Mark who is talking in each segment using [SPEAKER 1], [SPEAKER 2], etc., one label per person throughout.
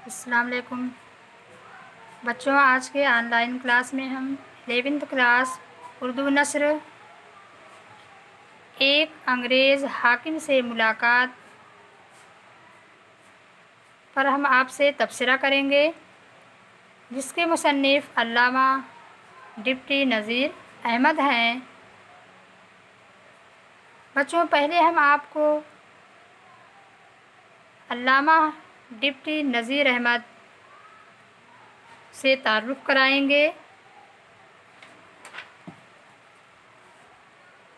[SPEAKER 1] السلام علیکم بچوں، آج کے آن لائن کلاس میں ہم 11th کلاس اردو نثر ایک انگریز حاکم سے ملاقات پر ہم آپ سے تبصرہ کریں گے، جس کے مصنف علامہ ڈپٹی نذیر احمد ہیں۔ بچوں، پہلے ہم آپ کو علامہ ڈپٹی نذیر احمد سے تعارف کرائیں گے۔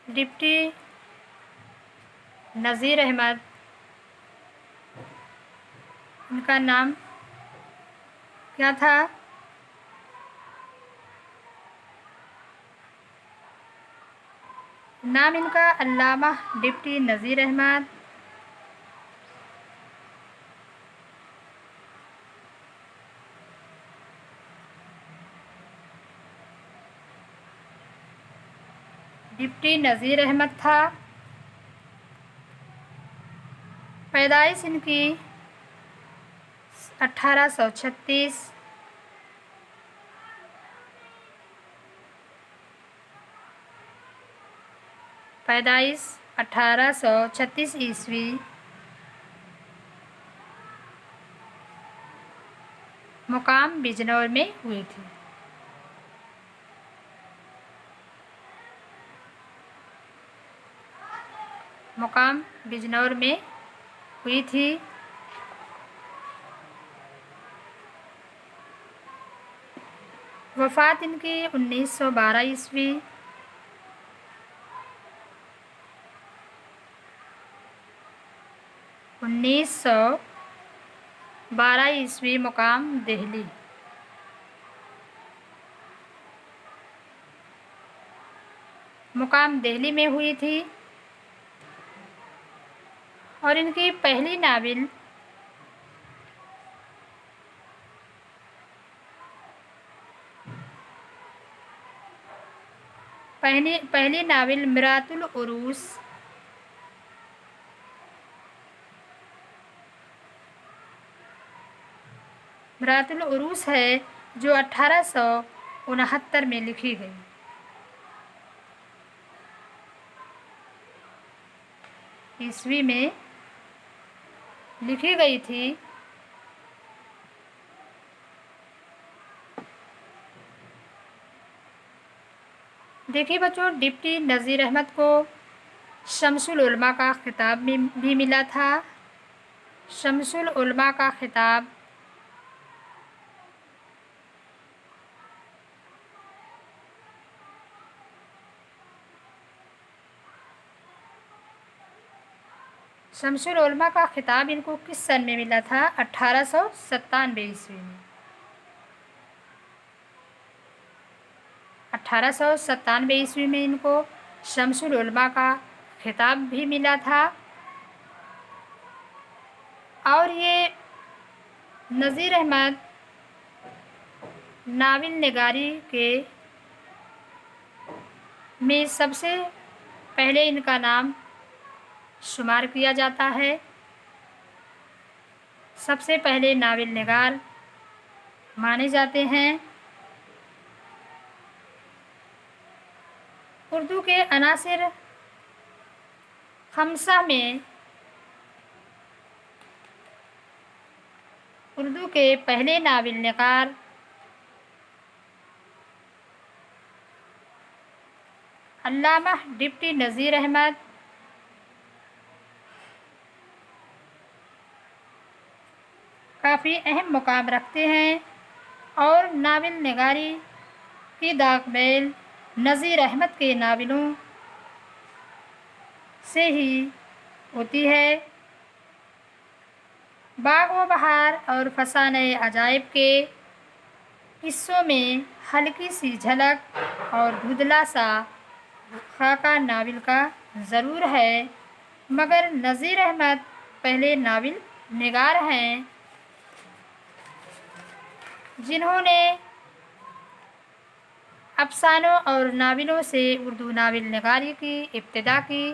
[SPEAKER 1] ڈپٹی نذیر احمد، ان کا نام کیا تھا؟ نام ان کا علامہ ڈپٹی نذیر احمد۔ ڈپٹی نذیر احمد تھا۔ پیدائش ان کی 1836 عیسوی مقام بجنور میں ہوئی تھی۔ مقام بجنور میں ہوئی تھی۔ وفات ان کی 1912 عیسوی مقام دہلی۔ مقام دہلی میں ہوئی تھی، اور ان کی پہلی ناول مرات العروس ہے، جو 1869 میں لکھی گئی۔ عیسوی میں لکھی گئی تھی۔ دیکھیے بچوں، ڈپٹی نذیر احمد کو شمس العلماء کا خطاب بھی ملا تھا۔ شمس العلماء کا خطاب ان کو کس سن میں ملا تھا؟ 1897 عیسوی میں۔ 1897 عیسوی میں ان کو شمس العلماء کا خطاب بھی ملا تھا، اور یہ نذیر احمد ناول نگاری کے میں سب سے پہلے ان کا نام شمار کیا جاتا ہے۔ سب سے پہلے ناول نگار مانے جاتے ہیں۔ اردو کے عناصر خمسہ میں اردو کے پہلے ناول نگار علامہ ڈپٹی نذیر احمد کافی اہم مقام رکھتے ہیں، اور ناول نگاری کی داغ میل نذیر احمد کے ناولوں سے ہی ہوتی ہے۔ باغ و بہار اور فسانۂ عجائب کے قصوں میں ہلکی سی جھلک اور دھندلا سا خاکہ ناول کا ضرور ہے، مگر نذیر احمد پہلے ناول نگار ہیں جنہوں نے افسانوں اور ناولوں سے اردو ناول نگاری کی ابتدا کی۔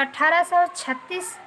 [SPEAKER 1] 1836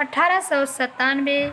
[SPEAKER 1] 1897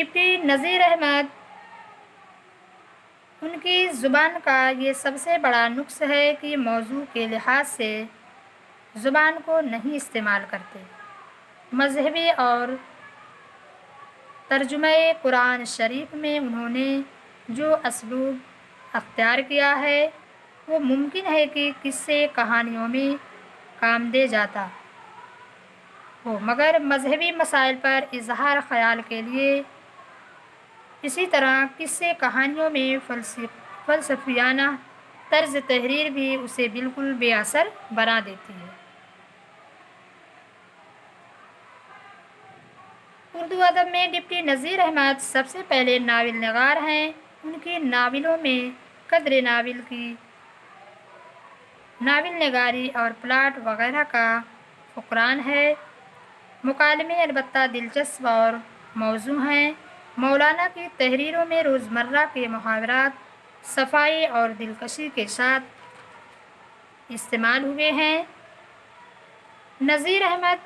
[SPEAKER 1] ڈپٹی نذیر احمد، ان کی زبان کا یہ سب سے بڑا نقص ہے کہ موضوع کے لحاظ سے زبان کو نہیں استعمال کرتے۔ مذہبی اور ترجمہ قرآن شریف میں انہوں نے جو اسلوب اختیار کیا ہے وہ ممکن ہے کہ قصے کہانیوں میں کام دے جاتا ہو، مگر مذہبی مسائل پر اظہار خیال کے لیے اسی طرح قصے کہانیوں میں فلسفیانہ طرز تحریر بھی اسے بالکل بے اثر بنا دیتی ہے۔ اردو ادب میں ڈپٹی نذیر احمد سب سے پہلے ناول نگار ہیں۔ ان کی ناولوں میں قدر ناول کی ناول نگاری اور پلاٹ وغیرہ کا فقران ہے۔ مکالمے البتہ دلچسپ اور موزوں ہیں۔ مولانا کی تحریروں میں روزمرہ کے محاورات صفائی اور دلکشی کے ساتھ استعمال ہوئے ہیں۔ نذیر احمد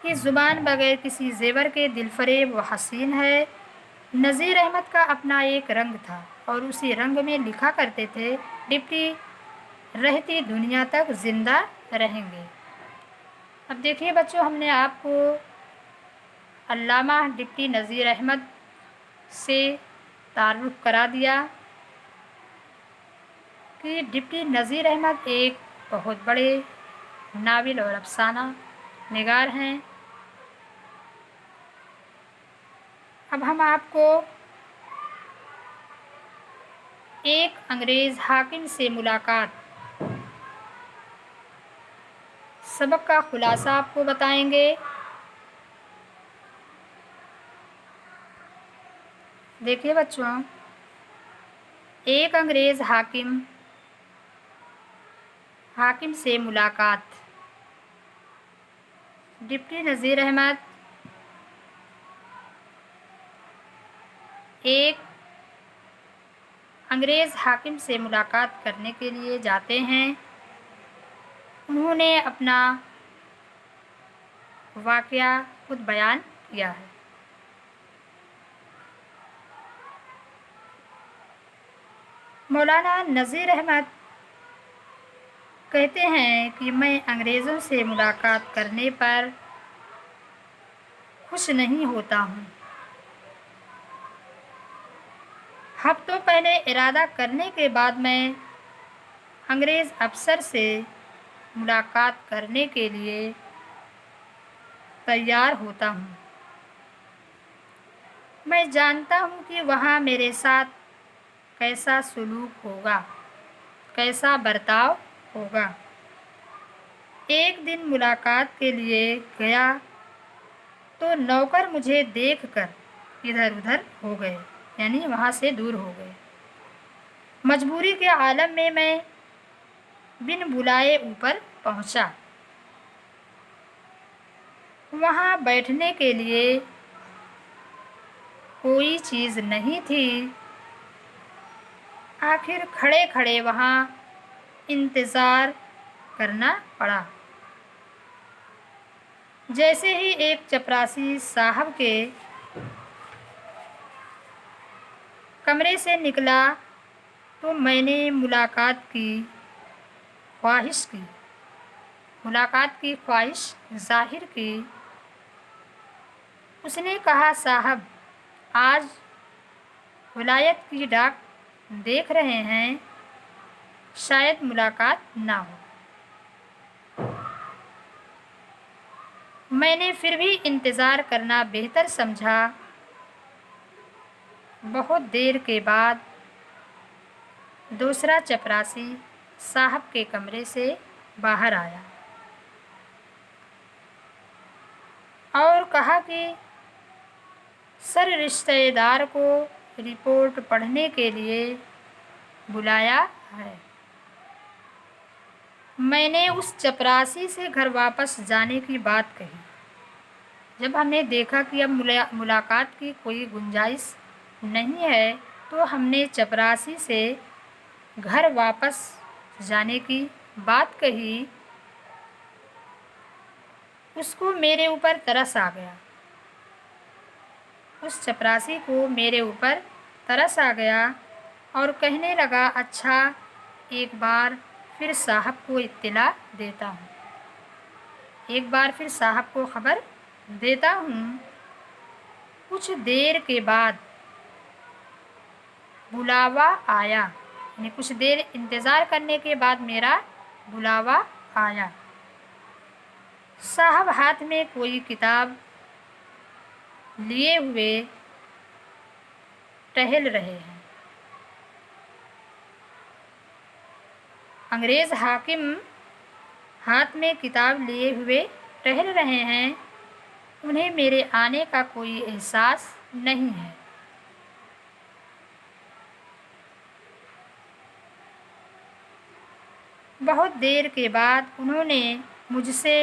[SPEAKER 1] کی زبان بغیر کسی زیور کے دل فریب و حسین ہے۔ نذیر احمد کا اپنا ایک رنگ تھا اور اسی رنگ میں لکھا کرتے تھے، ڈپٹی رہتی دنیا تک زندہ رہیں گے۔ اب دیکھیے بچوں، ہم نے آپ کو علامہ ڈپٹی نذیر احمد سے تعارف کرا دیا کہ ڈپٹی نذیر احمد ایک بہت بڑے ناول اور افسانہ نگار ہیں۔ اب ہم آپ کو ایک انگریز حاکم سے ملاقات سبق کا خلاصہ آپ کو بتائیں گے۔ دیکھیے بچوں، ایک انگریز حاکم سے ملاقات۔ ڈپٹی نذیر احمد ایک انگریز حاکم سے ملاقات کرنے کے لیے جاتے ہیں۔ انہوں نے اپنا واقعہ خود بیان کیا ہے۔ مولانا نذیر احمد کہتے ہیں کہ میں انگریزوں سے ملاقات کرنے پر خوش نہیں ہوتا ہوں۔ ہفتوں پہلے ارادہ کرنے کے بعد میں انگریز افسر سے ملاقات کرنے کے لیے تیار ہوتا ہوں۔ میں جانتا ہوں کہ وہاں میرے ساتھ کیسا سلوک ہوگا، کیسا برتاؤ ہوگا۔ ایک دن ملاقات کے لیے گیا تو نوکر مجھے دیکھ کر ادھر ادھر ہو گئے، یعنی وہاں سے دور ہو گئے۔ مجبوری کے عالم میں میں بن بلائے اوپر پہنچا۔ وہاں بیٹھنے کے لیے کوئی چیز نہیں تھی۔ آخر کھڑے کھڑے وہاں انتظار کرنا پڑا۔ جیسے ہی ایک چپراسی صاحب کے کمرے سے نکلا تو میں نے ملاقات کی خواہش ظاہر کی۔ اس نے کہا، صاحب آج ولایت کی ڈاک دیکھ رہے ہیں، شاید ملاقات نہ ہو۔ میں نے پھر بھی انتظار کرنا بہتر سمجھا۔ بہت دیر کے بعد دوسرا چپراسی صاحب کے کمرے سے باہر آیا اور کہا کہ سر رشتہ دار کو رپورٹ پڑھنے کے لیے بلایا ہے۔ میں نے اس چپراسی سے گھر واپس جانے کی بات کہی۔ جب ہم نے دیکھا کہ اب ملاقات کی کوئی گنجائش نہیں ہے تو ہم نے چپراسی سے گھر واپس جانے کی بات کہی۔ اس کو میرے اوپر ترس آ گیا۔ اس چپراسی کو میرے اوپر ترس آ گیا اور کہنے لگا، اچھا ایک بار پھر صاحب کو اطلاع دیتا ہوں، ایک بار پھر صاحب کو خبر دیتا ہوں۔ کچھ دیر کے بعد بلاوا آیا، یعنی کچھ دیر انتظار کرنے کے بعد میرا بلاوا آیا۔ صاحب ہاتھ میں کوئی کتاب لیے ہوئے ٹہل رہے ہیں۔ انگریز حاکم ہاتھ میں کتاب لیے ہوئے ٹہل رہے ہیں، انہیں میرے آنے کا کوئی احساس نہیں ہے۔ بہت دیر کے بعد انہوں نے مجھ سے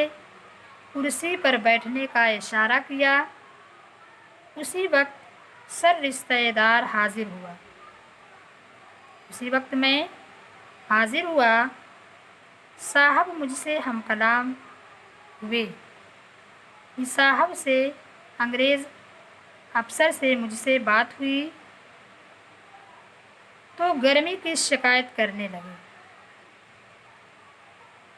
[SPEAKER 1] کرسی پر بیٹھنے کا اشارہ کیا۔ اسی وقت سر رشتہ دار حاضر ہوا، اسی وقت میں حاضر ہوا۔ صاحب مجھ سے ہم کلام ہوئے۔ صاحب سے، انگریز افسر سے مجھ سے بات ہوئی تو گرمی کی شکایت کرنے لگے،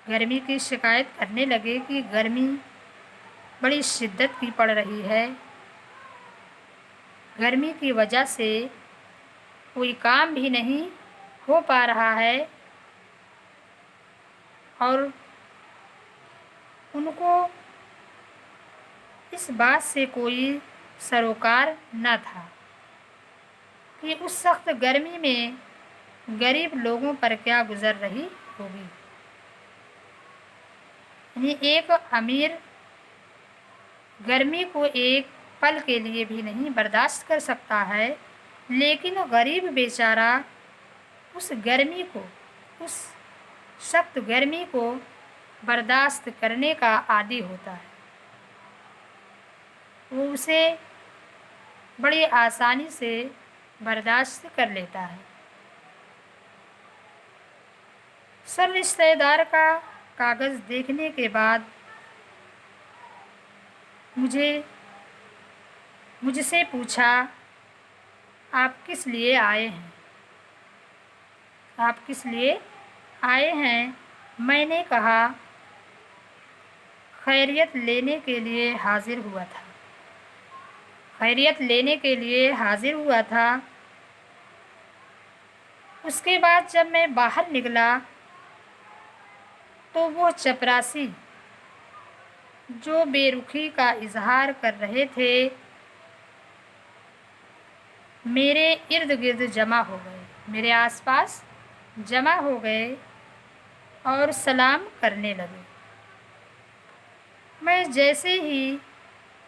[SPEAKER 1] گرمی کی شکایت کرنے لگے کہ گرمی بڑی شدت کی پڑ رہی ہے، گرمی کی وجہ سے کوئی کام بھی نہیں ہو پا رہا ہے، اور ان کو اس بات سے کوئی سروکار نہ تھا کہ اس سخت گرمی میں غریب لوگوں پر کیا گزر رہی ہوگی۔ یعنی ایک امیر گرمی کو ایک پل کے لیے بھی نہیں برداشت کر سکتا ہے، لیکن غریب بیچارہ اس گرمی کو، اس سخت گرمی کو برداشت کرنے کا عادی ہوتا ہے، وہ اسے بڑی آسانی سے برداشت کر لیتا ہے۔ سر رشتہ دار کا کاغذ دیکھنے کے بعد مجھ سے پوچھا، آپ کس لیے آئے ہیں؟ آپ کس لیے آئے ہیں؟ میں نے کہا، خیریت لینے کے لیے حاضر ہوا تھا، خیریت لینے کے لیے حاضر ہوا تھا۔ اس کے بعد جب میں باہر نکلا تو وہ چپراسی جو بے رخی کا اظہار کر رہے تھے میرے ارد گرد جمع ہو گئے، میرے آس پاس جمع ہو گئے اور سلام کرنے لگے۔ میں جیسے ہی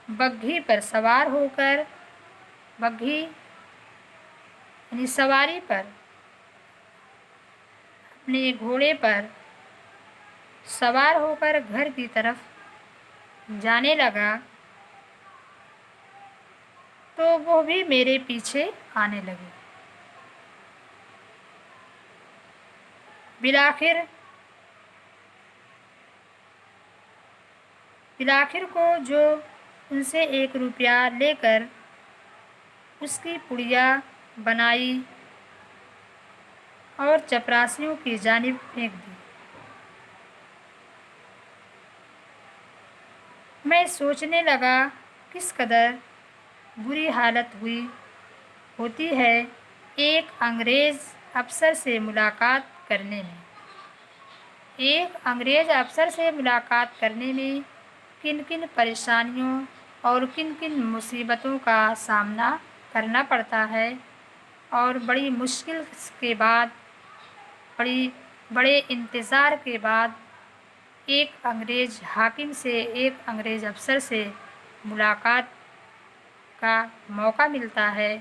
[SPEAKER 1] بگھی پر سوار ہو کر، بگھی یعنی سواری پر، اپنے گھوڑے پر سوار ہو کر گھر کی طرف جانے لگا تو وہ بھی میرے پیچھے آنے لگے۔ بالآخر کو جو ان سے 1 روپیہ لے کر اس کی پڑیا بنائی اور چپراسیوں کی جانب پھینک دی۔ میں سوچنے لگا کس قدر بری حالت ہوتی ہے ایک انگریز افسر سے ملاقات کرنے میں، ایک انگریز افسر سے ملاقات کرنے میں کن کن پریشانیوں اور کن کن مصیبتوں کا سامنا کرنا پڑتا ہے، اور بڑی مشکل کے بعد، بڑے انتظار کے بعد ایک انگریز حاکم سے، ایک انگریز افسر سے ملاقات کا موقع ملتا ہے۔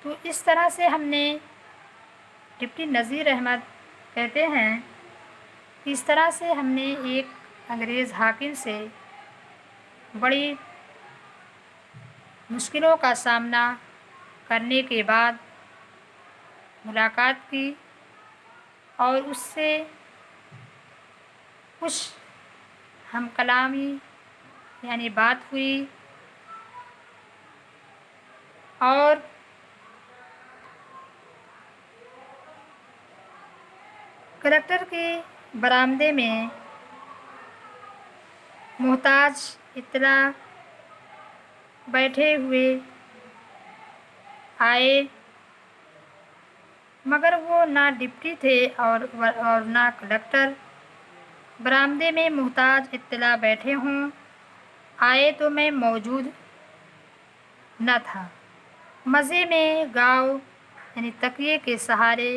[SPEAKER 1] تو اس طرح سے ہم نے، ڈپٹی نذیر احمد کہتے ہیں کہ اس طرح سے ہم نے ایک انگریز حاکم سے بڑی مشکلوں کا سامنا کرنے کے بعد ملاقات کی اور اس سے کچھ ہم کلامی یعنی بات ہوئی اور کلکٹر کے برآمدے میں محتاج اطلاع بیٹھے ہوئے آئے، مگر وہ نہ ڈپٹی تھے اور نہ کلکٹر۔ برآمدے میں محتاج اطلاع بیٹھے ہوں آئے تو میں موجود نہ تھا۔ مزے میں گاؤ یعنی تکیے کے سہارے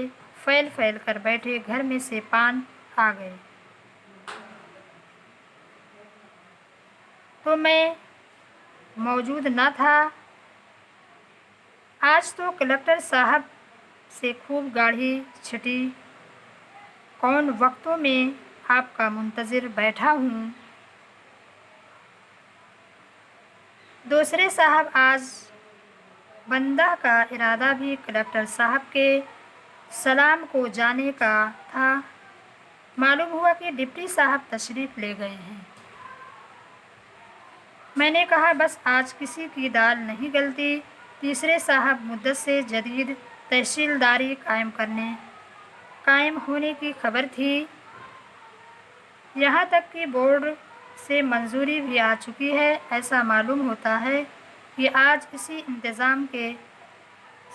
[SPEAKER 1] پھیل پھیل کر بیٹھے گھر میں سے پان آ گئے تو میں موجود نہ تھا۔ آج تو کلکٹر صاحب سے خوب گاڑھی چھٹی، کون وقتوں میں آپ کا منتظر بیٹھا ہوں۔ دوسرے صاحب آج بندہ کا ارادہ بھی کلکٹر صاحب کے سلام کو جانے کا تھا۔ معلوم ہوا کہ ڈپٹی صاحب تشریف لے گئے ہیں۔ میں نے کہا بس آج کسی کی دال نہیں گلتی۔ تیسرے صاحب مدت سے جدید تحصیلداری قائم ہونے کی خبر تھی، یہاں تک کہ بورڈ سے منظوری بھی آ چکی ہے۔ ایسا معلوم ہوتا ہے کہ آج اسی انتظام کے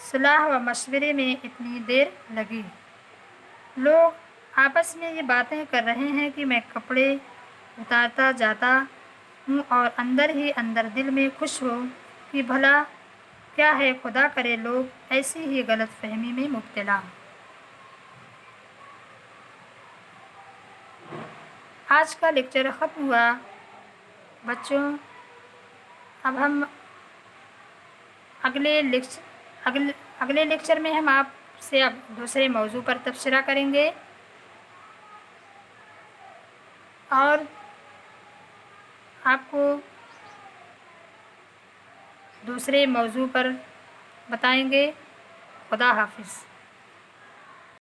[SPEAKER 1] صلاح و مشورے میں اتنی دیر لگی۔ لوگ آپس میں یہ باتیں کر رہے ہیں کہ میں کپڑے اتارتا جاتا ہوں اور اندر ہی اندر دل میں خوش ہوں کہ بھلا کیا ہے، خدا کرے لوگ ایسی ہی غلط فہمی میں مبتلا ہوں۔ آج کا لیکچر ختم ہوا بچوں۔ اب ہم اگلے لیکچر میں ہم آپ سے اب دوسرے موضوع پر تبصرہ کریں گے اور آپ کو دوسرے موضوع پر بتائیں گے۔ خدا حافظ۔